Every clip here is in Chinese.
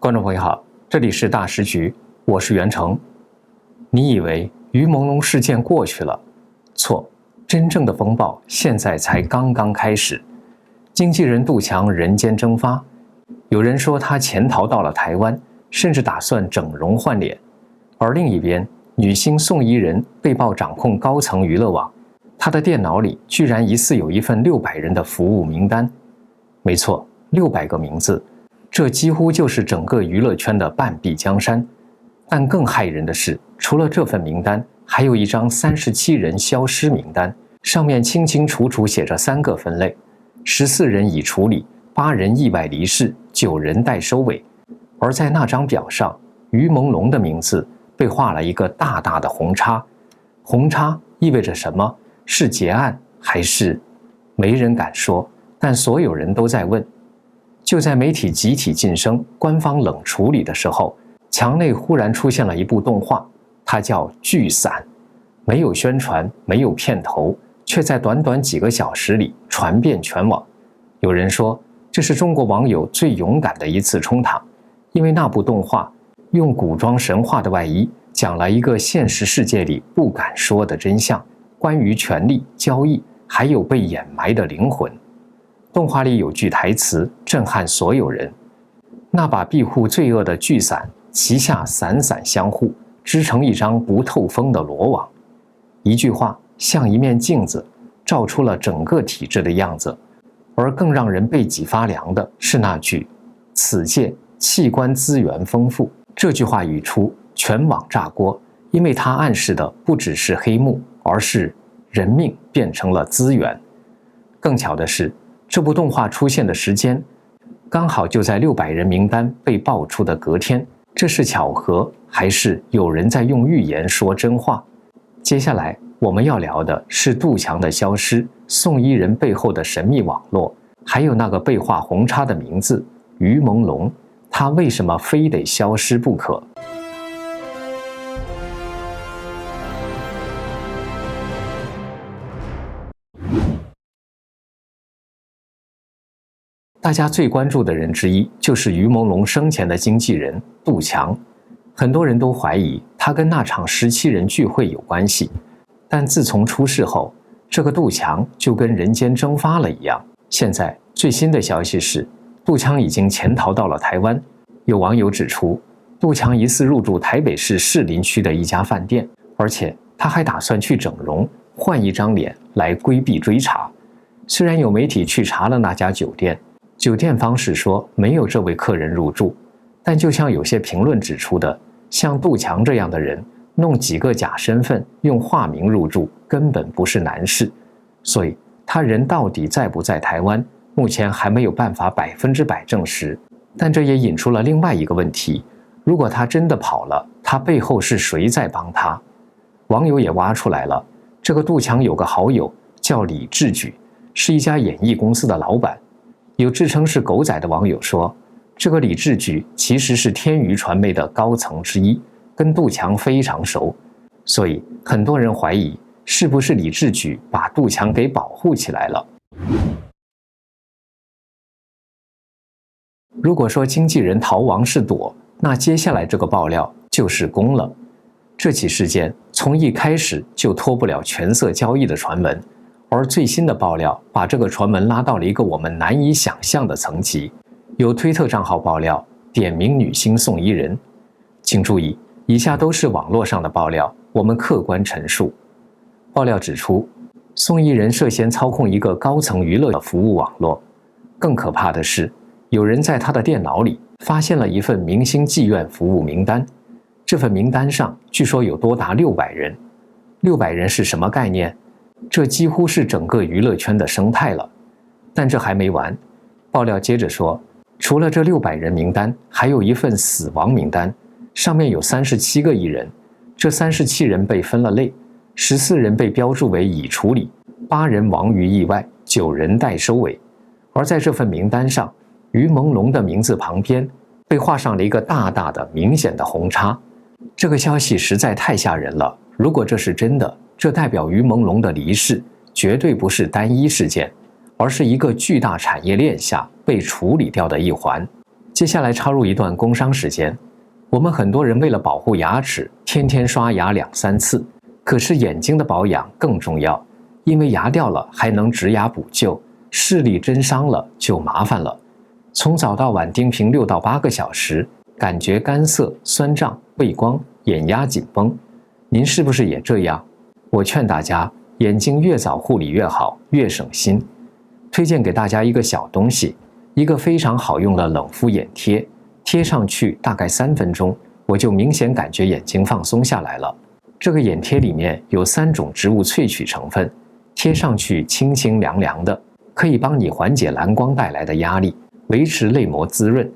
观众朋友好，这里是大时局，我是袁成。你以为于朦胧事件过去了？错，真正的风暴现在才刚刚开始。经纪人杜强人间蒸发，有人说他潜逃到了台湾，甚至打算整容换脸。而另一边，女星宋伊人被曝掌控高层娱乐网，她的电脑里居然疑似有一份600人的服务名单。没错，600个名字，这几乎就是整个娱乐圈的半壁江山。但更骇人的是，除了这份名单，还有一张37人消失名单，上面清清楚楚写着3个分类：14人已处理，8人意外离世，9人待收尾。而在那张表上，于朦胧的名字被画了一个大大的红叉。红叉意味着什么？是结案还是？没人敢说，但所有人都在问。就在媒体集体晋升、官方冷处理的时候，墙内忽然出现了一部动画，它叫《聚散》，没有宣传，没有片头，却在短短几个小时里传遍全网。有人说，这是中国网友最勇敢的一次冲堂，因为那部动画用古装神话的外衣，讲了一个现实世界里不敢说的真相，关于权力、交易，还有被掩埋的灵魂。动画里有句台词震撼所有人：那把庇护罪恶的巨伞，旗下伞伞相护，织成一张不透风的罗网。一句话像一面镜子，照出了整个体制的样子。而更让人背脊发凉的是那句“此届器官资源丰富”。这句话语出，全网炸锅，因为它暗示的不只是黑幕，而是人命变成了资源。更巧的是，这部动画出现的时间刚好就在600人名单被爆出的隔天，这是巧合，还是有人在用预言说真话？接下来我们要聊的是杜强的消失，宋伊人背后的神秘网络，还有那个被画红叉的名字于朦胧，他为什么非得消失不可？大家最关注的人之一就是于朦胧生前的经纪人杜强，很多人都怀疑他跟那场17人聚会有关系，但自从出事后，这个杜强就跟人间蒸发了一样。现在最新的消息是，杜强已经潜逃到了台湾。有网友指出，杜强疑似入住台北市士林区的一家饭店，而且他还打算去整容，换一张脸来规避追查。虽然有媒体去查了那家酒店，酒店方是说没有这位客人入住，但就像有些评论指出的，像杜强这样的人弄几个假身份，用化名入住根本不是难事。所以他人到底在不在台湾，目前还没有办法100%证实。但这也引出了另外一个问题，如果他真的跑了，他背后是谁在帮他？网友也挖出来了，这个杜强有个好友叫李志举，是一家演艺公司的老板。有自称是狗仔的网友说，这个李志举其实是天娱传媒的高层之一，跟杜强非常熟，所以很多人怀疑是不是李志举把杜强给保护起来了。如果说经纪人逃亡是躲，那接下来这个爆料就是攻了。这起事件从一开始就脱不了权色交易的传闻，而最新的爆料把这个传闻拉到了一个我们难以想象的层级。有推特账号爆料点名女星宋伊人，请注意，以下都是网络上的爆料，我们客观陈述。爆料指出，宋伊人涉嫌操控一个高层娱乐服务网络。更可怕的是，有人在他的电脑里发现了一份明星妓院服务名单，这份名单上据说有多达600人。600人是什么概念？这几乎是整个娱乐圈的生态了。但这还没完，爆料接着说，除了这600人名单，还有一份死亡名单，上面有37个艺人，这37人被分了类，14人被标注为已处理，8人亡于意外，9人待收尾。而在这份名单上，于朦胧的名字旁边被画上了一个大大的明显的红叉。这个消息实在太吓人了，如果这是真的，这代表于朦胧的离世绝对不是单一事件，而是一个巨大产业链下被处理掉的一环。接下来插入一段工商时间。我们很多人为了保护牙齿，天天刷牙2、3次，可是眼睛的保养更重要，因为牙掉了还能植牙补救，视力真伤了就麻烦了。从早到晚盯屏6到8个小时，感觉干涩、酸胀、畏光、眼压紧绷，您是不是也这样？我劝大家，眼睛越早护理越好，越省心。推荐给大家一个小东西，一个非常好用的冷敷眼贴，贴上去大概3分钟，我就明显感觉眼睛放松下来了。这个眼贴里面有3种植物萃取成分，贴上去清清凉凉的，可以帮你缓解蓝光带来的压力，维持泪膜滋润。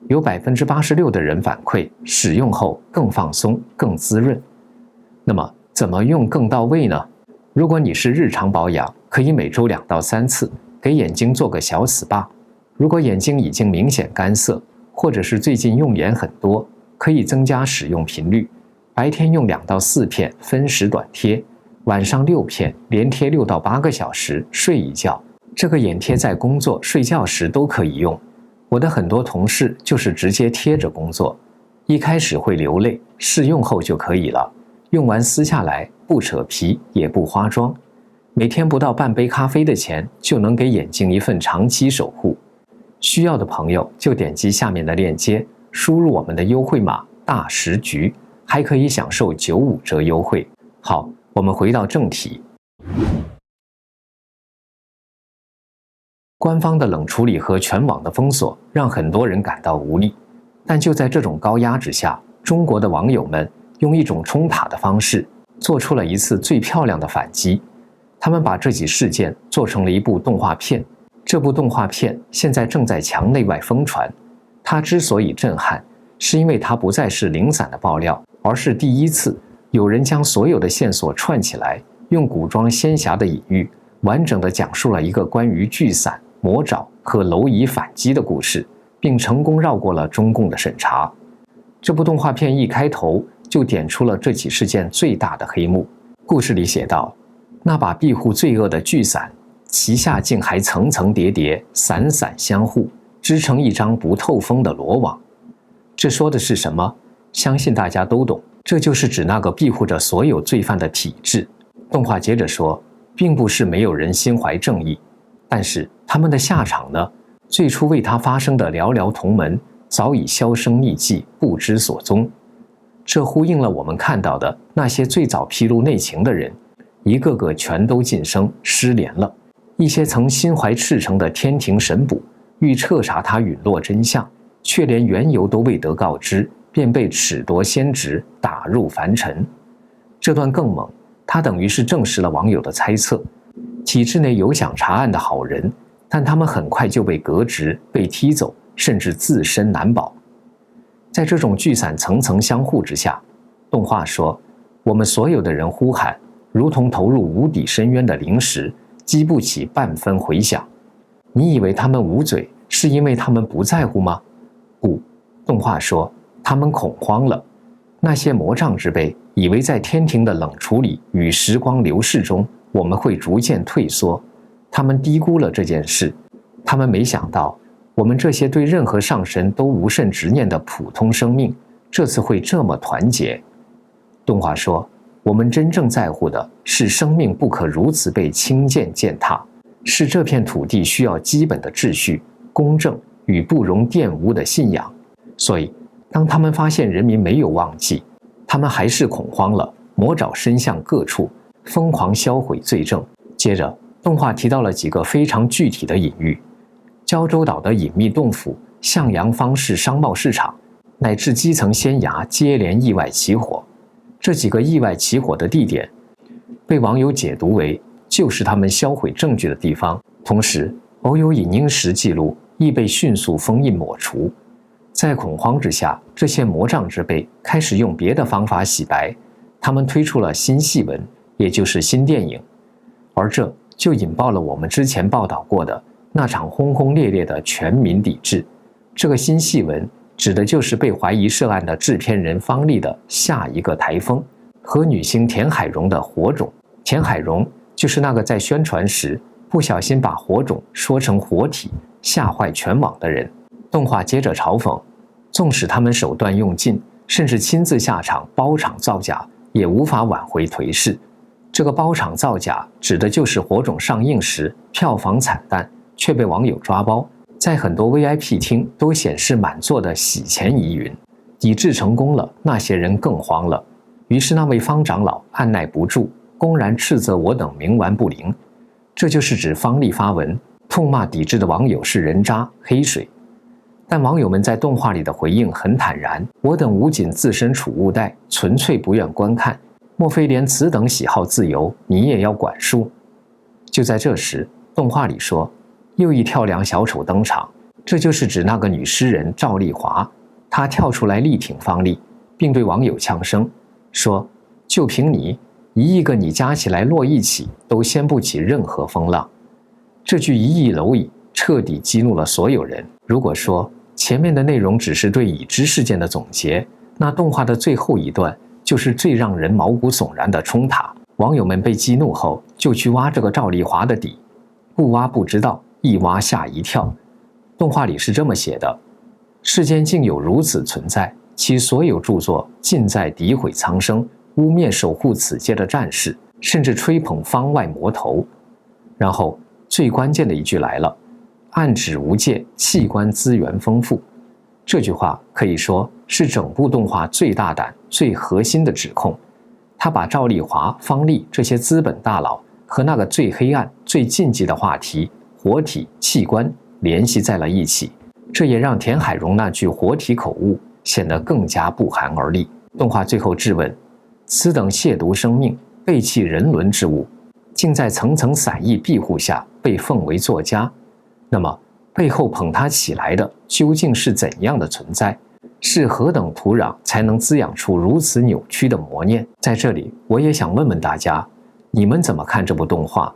有86%的人反馈使用后更放松、更滋润。那么怎么用更到位呢？如果你是日常保养，可以每周2到3次，给眼睛做个小 SPA。如果眼睛已经明显干涩，或者是最近用眼很多，可以增加使用频率。白天用2到4片分时短贴，晚上6片连贴6到8个小时，睡一觉。这个眼贴在工作、睡觉时都可以用。我的很多同事就是直接贴着工作，一开始会流泪，试用后就可以了。用完撕下来，不扯皮也不花妆，每天不到半杯咖啡的钱就能给眼睛一份长期守护。需要的朋友就点击下面的链接，输入我们的优惠码大10局，还可以享受95折优惠。好，我们回到正题。官方的冷处理和全网的封锁让很多人感到无力，但就在这种高压之下，中国的网友们用一种冲塔的方式，做出了一次最漂亮的反击。他们把这起事件做成了一部动画片，这部动画片现在正在墙内外疯传。它之所以震撼，是因为它不再是零散的爆料，而是第一次有人将所有的线索串起来，用古装仙侠的隐喻，完整地讲述了一个关于聚散、魔爪和蝼蚁反击的故事，并成功绕过了中共的审查。这部动画片一开头就点出了这起事件最大的黑幕。故事里写道，那把庇护罪恶的巨伞，其下竟还层层叠叠，散散相互，织成一张不透风的罗网。这说的是什么？相信大家都懂，这就是指那个庇护着所有罪犯的体制。动画接着说，并不是没有人心怀正义，但是他们的下场呢？最初为他发声的寥寥同门，早已销声匿迹，不知所踪。这呼应了我们看到的那些最早披露内情的人，一个个全都晋升失联了。一些曾心怀赤诚的天庭神捕，欲彻查他陨落真相，却连缘由都未得告知，便被褫夺仙职，打入凡尘。这段更猛，它等于是证实了网友的猜测。体制内有想查案的好人，但他们很快就被革职、被踢走，甚至自身难保。在这种聚散层层相互之下，动画说，我们所有的人呼喊，如同投入无底深渊的灵石，激不起半分回响。你以为他们捂嘴，是因为他们不在乎吗？不，动画说，他们恐慌了。那些魔障之辈以为在天庭的冷处理与时光流逝中，我们会逐渐退缩，他们低估了这件事。他们没想到，我们这些对任何上神都无甚执念的普通生命，这次会这么团结。动画说，我们真正在乎的是生命不可如此被轻贱践踏，是这片土地需要基本的秩序、公正与不容玷污的信仰。所以当他们发现人民没有忘记，他们还是恐慌了，魔爪伸向各处，疯狂销毁罪证。接着动画提到了几个非常具体的隐喻，胶州岛的隐秘洞府、向阳方式商贸市场，乃至基层仙衙接连意外起火。这几个意外起火的地点被网友解读为就是他们销毁证据的地方，同时偶有影音时记录亦被迅速封印抹除。在恐慌之下，这些魔障之辈开始用别的方法洗白，他们推出了新戏文，也就是新电影，而这就引爆了我们之前报道过的那场轰轰烈烈的全民抵制。这个新戏文指的就是被怀疑涉案的制片人方励的下一个台风和女星田海蓉的火种。田海蓉就是那个在宣传时不小心把火种说成活体，吓坏全网的人。动画接着嘲讽，纵使他们手段用尽，甚至亲自下场包场造假，也无法挽回颓势。这个包场造假指的就是火种上映时票房惨淡，却被网友抓包，在很多 VIP 厅都显示满座的洗钱疑云。抵制成功了，那些人更慌了。于是那位方长老按耐不住，公然斥责我等冥顽不灵。这就是指方丽发文痛骂抵制的网友是人渣黑水。但网友们在动画里的回应很坦然，我等无仅自身处物带，纯粹不愿观看，莫非连此等喜好自由你也要管束？就在这时，动画里说又一跳梁小丑登场，这就是指那个女诗人赵丽华。她跳出来力挺方丽，并对网友呛声说，就凭你1亿个你加起来摞一起都掀不起任何风浪。这句1亿蝼蚁彻底激怒了所有人。如果说前面的内容只是对已知事件的总结，那动画的最后一段就是最让人毛骨悚然的冲塔。网友们被激怒后就去挖这个赵丽华的底，不挖不知道，一挖吓一跳。动画里是这么写的，世间竟有如此存在，其所有著作尽在诋毁苍生，污蔑守护此界的战士，甚至吹捧方外魔头。然后最关键的一句来了，暗指无界，器官资源丰富。这句话可以说是整部动画最大胆、最核心的指控。他把赵丽华、方丽这些资本大佬和那个最黑暗、最禁忌的话题活体器官联系在了一起，这也让田海蓉那句活体口误显得更加不寒而栗。动画最后质问，此等亵渎生命、背弃人伦之物，竟在层层散意庇护下被奉为作家，那么背后捧他起来的究竟是怎样的存在？是何等土壤才能滋养出如此扭曲的魔念？在这里，我也想问问大家，你们怎么看这部动画？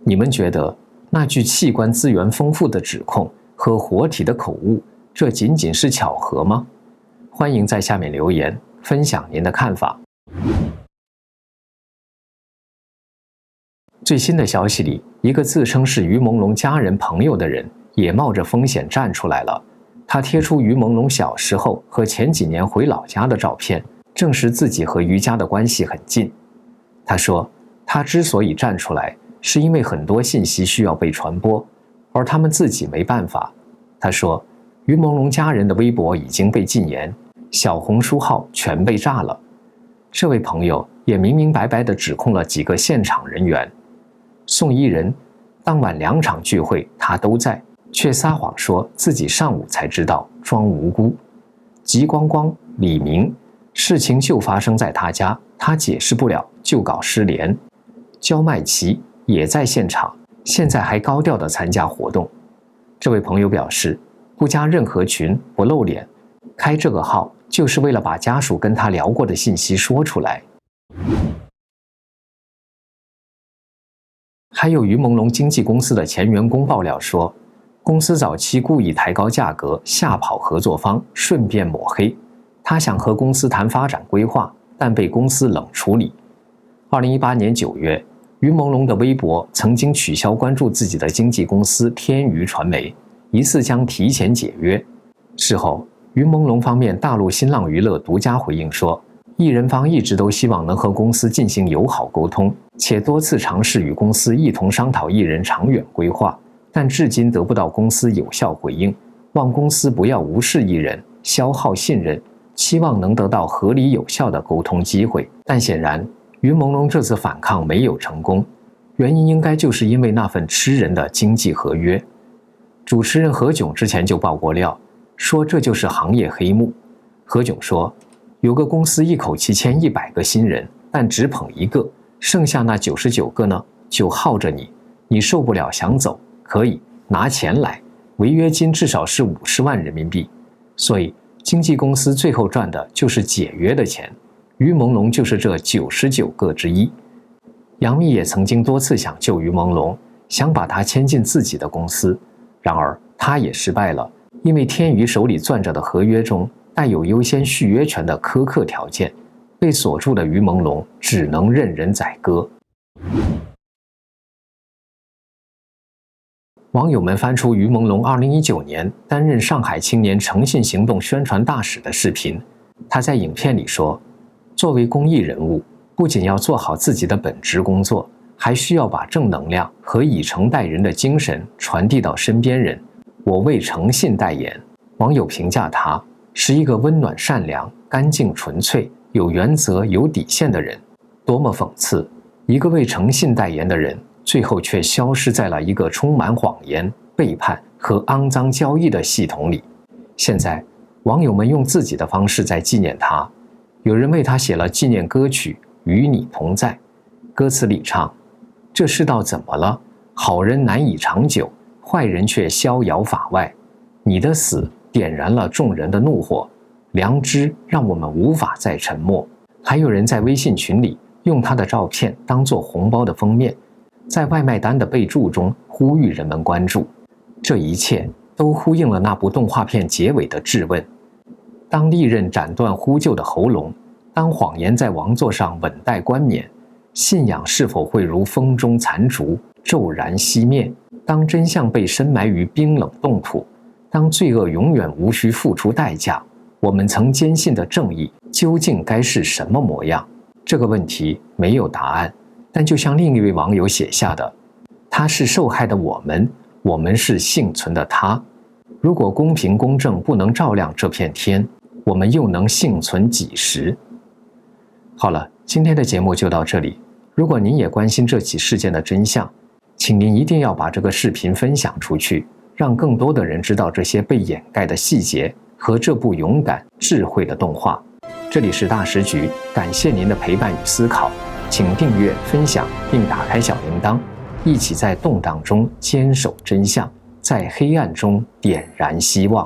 你们觉得那句器官资源丰富的指控和活体的口误，这仅仅是巧合吗？欢迎在下面留言分享您的看法。最新的消息里，一个自称是于朦胧家人朋友的人也冒着风险站出来了。他贴出于朦胧小时候和前几年回老家的照片，证实自己和于家的关系很近。他说，他之所以站出来，是因为很多信息需要被传播，而他们自己没办法。他说，于朦胧家人的微博已经被禁言，小红书号全被炸了。这位朋友也明明白白地指控了几个现场人员。宋伊人当晚2场聚会他都在，却撒谎说自己上午才知道，装无辜。吉光光、李明，事情就发生在他家，他解释不了，就搞失联。焦麦琪也在现场，现在还高调地参加活动。这位朋友表示，不加任何群，不露脸，开这个号就是为了把家属跟他聊过的信息说出来。还有于朦胧经纪公司的前员工爆料说，公司早期故意抬高价格吓跑合作方，顺便抹黑。他想和公司谈发展规划，但被公司冷处理。2018年9月，于朦胧的微博曾经取消关注自己的经纪公司天娱传媒，疑似将提前解约。事后，于朦胧方面大陆新浪娱乐独家回应说，艺人方一直都希望能和公司进行友好沟通，且多次尝试与公司一同商讨艺人长远规划，但至今得不到公司有效回应，望公司不要无视艺人，消耗信任，期望能得到合理有效的沟通机会。但显然，于朦胧这次反抗没有成功，原因应该就是因为那份吃人的经纪合约。主持人何炅之前就爆过料，说这就是行业黑幕。何炅说，有个公司一口气签100个新人，但只捧1个，剩下那99个呢，就耗着你，你受不了想走，可以拿钱来，违约金至少是50万人民币。所以经纪公司最后赚的就是解约的钱，于朦胧就是这99个之一。杨幂也曾经多次想救于朦胧，想把他牵进自己的公司，然而他也失败了，因为天娱手里攥着的合约中带有优先续约权的苛刻条件，被锁住的于朦胧只能任人宰割。网友们翻出于朦胧2019年担任上海青年诚信行动宣传大使的视频，他在影片里说，作为公益人物，不仅要做好自己的本职工作，还需要把正能量和以诚待人的精神传递到身边人。我为诚信代言。网友评价他是一个温暖善良、干净纯粹、有原则有底线的人。多么讽刺，一个为诚信代言的人，最后却消失在了一个充满谎言、背叛和肮脏交易的系统里。现在网友们用自己的方式在纪念他，有人为他写了纪念歌曲《与你同在》，歌词里唱，这世道怎么了？好人难以长久，坏人却逍遥法外。你的死点燃了众人的怒火，良知让我们无法再沉默。还有人在微信群里用他的照片当作红包的封面，在外卖单的备注中呼吁人们关注。这一切都呼应了那部动画片结尾的质问：当利刃斩断呼救的喉咙，当谎言在王座上稳待冠冕，信仰是否会如风中残烛骤然熄灭？当真相被深埋于冰冷冻土，当罪恶永远无需付出代价，我们曾坚信的正义究竟该是什么模样？这个问题没有答案，但就像另一位网友写下的，他是受害的我们，我们是幸存的他。如果公平公正不能照亮这片天，我们又能幸存几时？好了，今天的节目就到这里。如果您也关心这起事件的真相，请您一定要把这个视频分享出去，让更多的人知道这些被掩盖的细节和这部勇敢智慧的动画。这里是大时局，感谢您的陪伴与思考，请订阅、分享并打开小铃铛，一起在动荡中坚守真相，在黑暗中点燃希望。